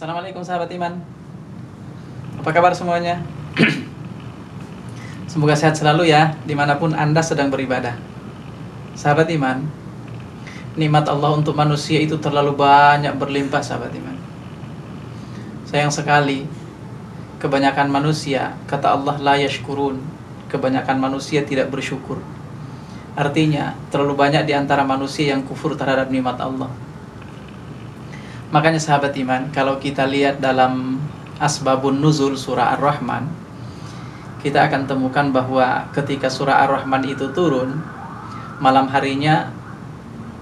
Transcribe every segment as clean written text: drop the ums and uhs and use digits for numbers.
Assalamualaikum sahabat iman. Apa kabar semuanya? Semoga sehat selalu ya, dimanapun Anda sedang beribadah. Sahabat iman, nikmat Allah untuk manusia itu terlalu banyak berlimpah sahabat iman. Sayang sekali, kebanyakan manusia, kata Allah, la yashkurun, kebanyakan manusia tidak bersyukur. Artinya, terlalu banyak di antara manusia yang kufur terhadap nikmat Allah. Makanya sahabat iman, kalau kita lihat dalam Asbabun Nuzul surah Ar-Rahman, kita akan temukan bahwa ketika surah Ar-Rahman itu turun, malam harinya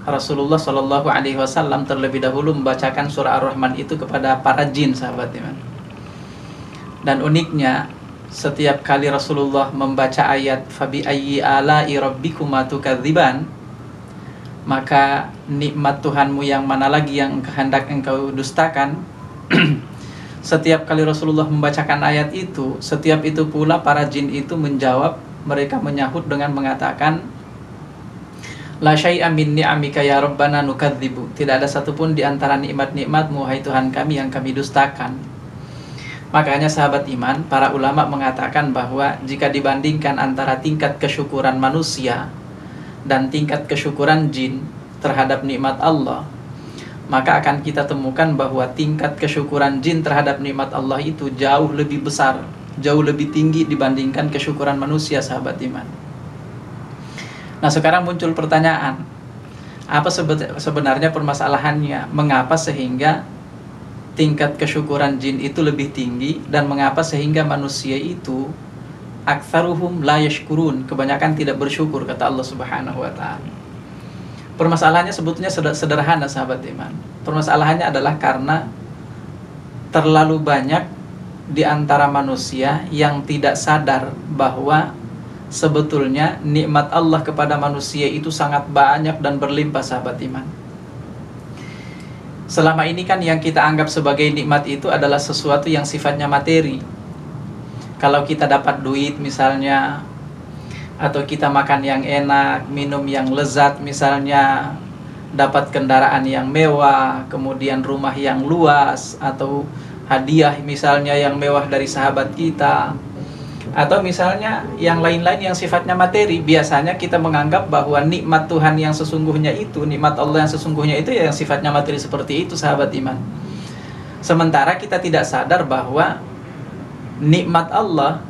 Rasulullah SAW terlebih dahulu membacakan surah Ar-Rahman itu kepada para jin sahabat iman. Dan uniknya, setiap kali Rasulullah membaca ayat Fabi ayyi ala'i rabbikuma tukadziban, maka nikmat Tuhanmu yang mana lagi yang kehendak engkau dustakan. Setiap kali Rasulullah membacakan ayat itu, setiap itu pula para jin itu menjawab, mereka menyahut dengan mengatakan, La syai'a min ni'amika ya Rabbana nukadzibu, tidak ada satupun di antara nikmat-nikmatmu hai Tuhan kami yang kami dustakan. Makanya sahabat iman, para ulama mengatakan bahwa jika dibandingkan antara tingkat kesyukuran manusia dan tingkat kesyukuran jin terhadap nikmat Allah, maka akan kita temukan bahwa tingkat kesyukuran jin terhadap nikmat Allah itu jauh lebih besar, jauh lebih tinggi dibandingkan kesyukuran manusia sahabat iman. Nah sekarang muncul pertanyaan, apa sebenarnya permasalahannya? Mengapa sehingga tingkat kesyukuran jin itu lebih tinggi, dan mengapa sehingga manusia itu aktsaruhum la yashkurun, kebanyakan tidak bersyukur, kata Allah Subhanahu wa taala. Permasalahannya sebetulnya sederhana sahabat iman. Permasalahannya adalah karena terlalu banyak di antara manusia yang tidak sadar bahwa sebetulnya nikmat Allah kepada manusia itu sangat banyak dan berlimpah sahabat iman. Selama ini kan yang kita anggap sebagai nikmat itu adalah sesuatu yang sifatnya materi. Kalau kita dapat duit misalnya, atau kita makan yang enak, minum yang lezat misalnya, dapat kendaraan yang mewah, kemudian rumah yang luas, atau hadiah misalnya yang mewah dari sahabat kita, atau misalnya yang lain-lain yang sifatnya materi, biasanya kita menganggap bahwa nikmat Tuhan yang sesungguhnya itu, nikmat Allah yang sesungguhnya itu ya yang sifatnya materi seperti itu sahabat iman. Sementara kita tidak sadar bahwa nikmat Allah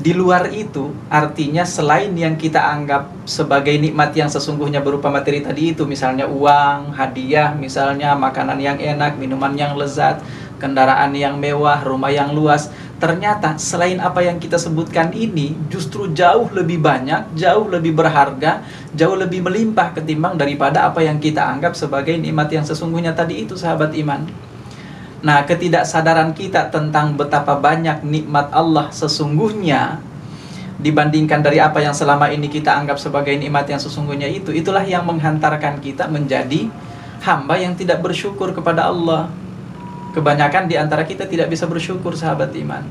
di luar itu, artinya selain yang kita anggap sebagai nikmat yang sesungguhnya berupa materi tadi itu, misalnya uang, hadiah, misalnya makanan yang enak, minuman yang lezat, kendaraan yang mewah, rumah yang luas, ternyata selain apa yang kita sebutkan ini justru jauh lebih banyak, jauh lebih berharga, jauh lebih melimpah ketimbang daripada apa yang kita anggap sebagai nikmat yang sesungguhnya tadi itu sahabat iman. Nah, ketidaksadaran kita tentang betapa banyak nikmat Allah sesungguhnya dibandingkan dari apa yang selama ini kita anggap sebagai nikmat yang sesungguhnya itu, itulah yang menghantarkan kita menjadi hamba yang tidak bersyukur kepada Allah. Kebanyakan di antara kita tidak bisa bersyukur sahabat iman.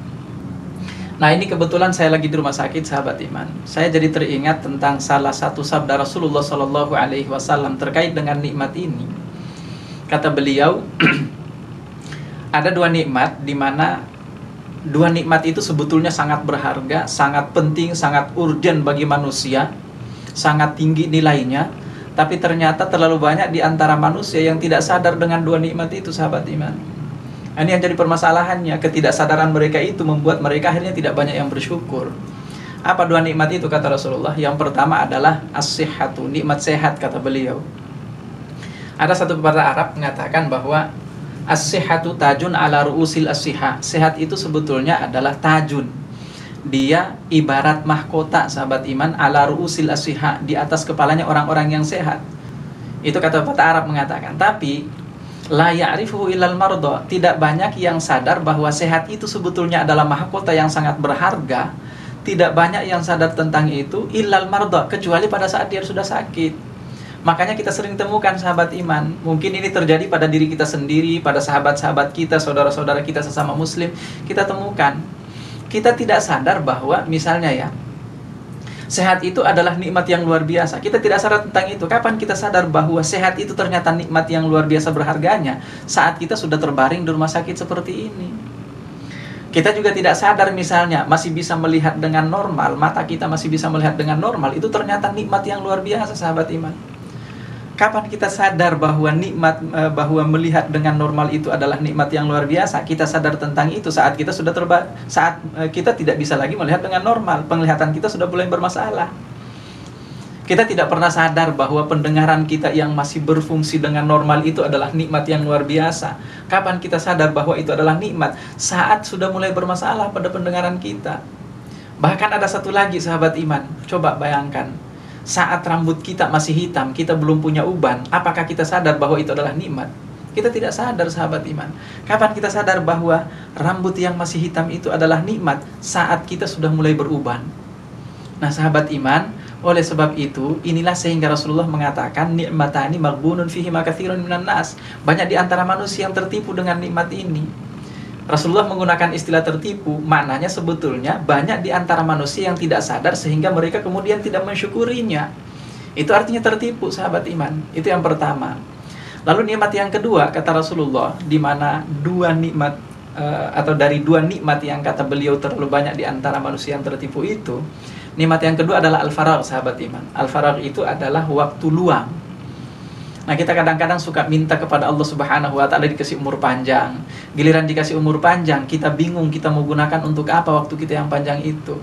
Nah, ini kebetulan saya lagi di rumah sakit sahabat iman. Saya jadi teringat tentang salah satu sabda Rasulullah SAW terkait dengan nikmat ini. Kata beliau, ada dua nikmat di mana dua nikmat itu sebetulnya sangat berharga, sangat penting, sangat urgent bagi manusia, sangat tinggi nilainya, tapi ternyata terlalu banyak di antara manusia yang tidak sadar dengan dua nikmat itu sahabat iman. Ini yang jadi permasalahannya, ketidaksadaran mereka itu membuat mereka akhirnya tidak banyak yang bersyukur. Apa dua nikmat itu kata Rasulullah? Yang pertama adalah as-sihhatu, nikmat sehat kata beliau. Ada satu pepatah Arab mengatakan bahwa as-sihhatu tajun ala ru'usil as-sihha. Sehat itu sebetulnya adalah tajun. Dia ibarat mahkota sahabat iman ala ru'usil as-sihha, di atas kepalanya orang-orang yang sehat. Itu kata pepatah Arab mengatakan. Tapi la ya'rifuhu illal marda, tidak banyak yang sadar bahwa sehat itu sebetulnya adalah mahkota yang sangat berharga. Tidak banyak yang sadar tentang itu illal marda, kecuali pada saat dia sudah sakit. Makanya kita sering temukan sahabat iman, mungkin ini terjadi pada diri kita sendiri, pada sahabat-sahabat kita, saudara-saudara kita sesama muslim, kita temukan, kita tidak sadar bahwa misalnya ya, Sehat itu adalah nikmat yang luar biasa. Kita tidak sadar tentang itu. Kapan kita sadar bahwa sehat itu ternyata nikmat yang luar biasa berharganya? Saat kita sudah terbaring di rumah sakit seperti ini. Kita juga tidak sadar misalnya masih bisa melihat dengan normal, mata kita masih bisa melihat dengan normal. Itu ternyata nikmat yang luar biasa, sahabat iman. Kapan kita sadar bahwa bahwa melihat dengan normal itu adalah nikmat yang luar biasa? Kita sadar tentang itu saat kita sudah saat kita tidak bisa lagi melihat dengan normal, penglihatan kita sudah mulai bermasalah. Kita tidak pernah sadar bahwa pendengaran kita yang masih berfungsi dengan normal itu adalah nikmat yang luar biasa. Kapan kita sadar bahwa itu adalah nikmat? Saat sudah mulai bermasalah pada pendengaran kita. Bahkan ada satu lagi, sahabat iman, coba bayangkan. Saat rambut kita masih hitam, kita belum punya uban, apakah kita sadar bahwa itu adalah nikmat? Kita tidak sadar, sahabat iman. Kapan kita sadar bahwa rambut yang masih hitam itu adalah nikmat? Saat kita sudah mulai beruban. Nah, sahabat iman, oleh sebab itu, inilah sehingga Rasulullah mengatakan, nikmatani maghbunun fihi ma katsirun minan nas. Banyak di antara manusia yang tertipu dengan nikmat ini. Rasulullah menggunakan istilah tertipu, maknanya sebetulnya banyak di antara manusia yang tidak sadar sehingga mereka kemudian tidak mensyukurinya. Itu artinya tertipu, sahabat iman. Itu yang pertama. Lalu nikmat yang kedua, kata Rasulullah, di mana dua nikmat atau dari dua nikmat yang kata beliau terlalu banyak di antara manusia yang tertipu itu, nikmat yang kedua adalah al-faragh, sahabat iman. Al-faragh itu adalah waktu luang. Nah, kita kadang-kadang suka minta kepada Allah Subhanahu wa Ta'ala dikasih umur panjang. Giliran dikasih umur panjang, kita bingung kita mau gunakan untuk apa waktu kita yang panjang itu.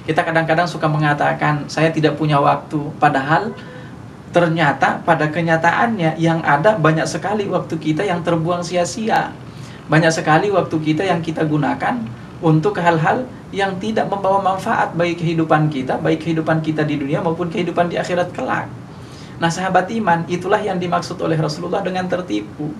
Kita kadang-kadang suka mengatakan, saya tidak punya waktu. Padahal ternyata pada kenyataannya yang ada banyak sekali waktu kita yang terbuang sia-sia. Banyak sekali waktu kita yang kita gunakan untuk hal-hal yang tidak membawa manfaat bagi kehidupan kita, baik kehidupan kita di dunia maupun kehidupan di akhirat kelak. Nah, sahabat iman, itulah yang dimaksud oleh Rasulullah dengan tertipu.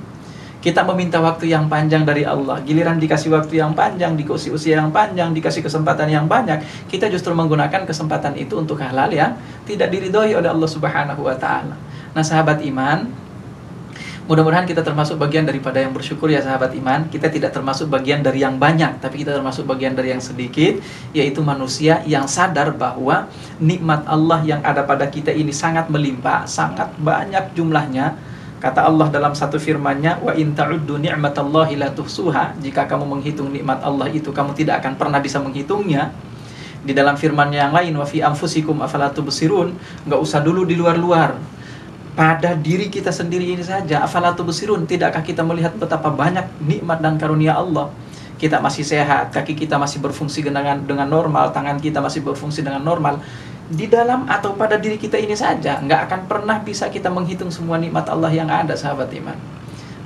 Kita meminta waktu yang panjang dari Allah, giliran dikasih waktu yang panjang, dikasih usia yang panjang, dikasih kesempatan yang banyak, kita justru menggunakan kesempatan itu untuk hal-hal yang tidak diridhoi oleh Allah Subhanahu wa Ta'ala. Nah, sahabat iman, mudah-mudahan kita termasuk bagian daripada yang bersyukur ya, sahabat iman. Kita tidak termasuk bagian dari yang banyak, tapi kita termasuk bagian dari yang sedikit, yaitu manusia yang sadar bahwa nikmat Allah yang ada pada kita ini sangat melimpah, sangat banyak jumlahnya. Kata Allah dalam satu firman-Nya, wa in ta'uddu ni'matallahi la tuhsuha. Jika kamu menghitung nikmat Allah itu, kamu tidak akan pernah bisa menghitungnya. Di dalam firman-Nya yang lain, wa fi anfusikum afala tubsirun. Enggak usah dulu di luar-luar. Pada diri kita sendiri ini saja, afala tubsirun, tidakkah kita melihat betapa banyak nikmat dan karunia Allah? Kita masih sehat, kaki kita masih berfungsi dengan normal, tangan kita masih berfungsi dengan normal. Di dalam atau pada diri kita ini saja, nggak akan pernah bisa kita menghitung semua nikmat Allah yang ada, sahabat iman.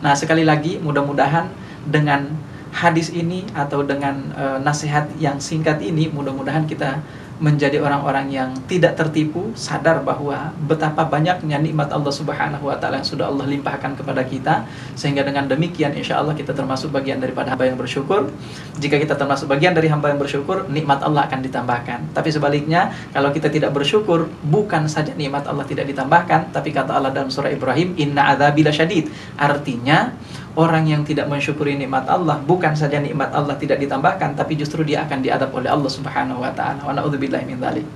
Nah, sekali lagi, mudah-mudahan dengan hadis ini atau dengan nasihat yang singkat ini, mudah-mudahan kita menjadi orang-orang yang tidak tertipu, sadar bahwa betapa banyaknya nikmat Allah Subhanahu wa Ta'ala yang sudah Allah limpahkan kepada kita, sehingga dengan demikian insya Allah kita termasuk bagian daripada hamba yang bersyukur. Jika kita termasuk bagian dari hamba yang bersyukur, nikmat Allah akan ditambahkan. Tapi sebaliknya, kalau kita tidak bersyukur, bukan saja nikmat Allah tidak ditambahkan, tapi kata Allah dalam surah Ibrahim, inna adzabi lasyadid. Artinya, orang yang tidak mensyukuri nikmat Allah, bukan saja nikmat Allah tidak ditambahkan, tapi justru dia akan diadab oleh Allah Subhanahu wa Ta'ala. Wa na'udzubillahi min dzalik.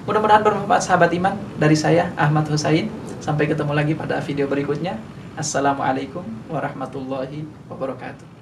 Mudah-mudahan bermanfaat, sahabat iman. Dari saya Ahmad Husain, sampai ketemu lagi pada video berikutnya. Assalamualaikum warahmatullahi wabarakatuh.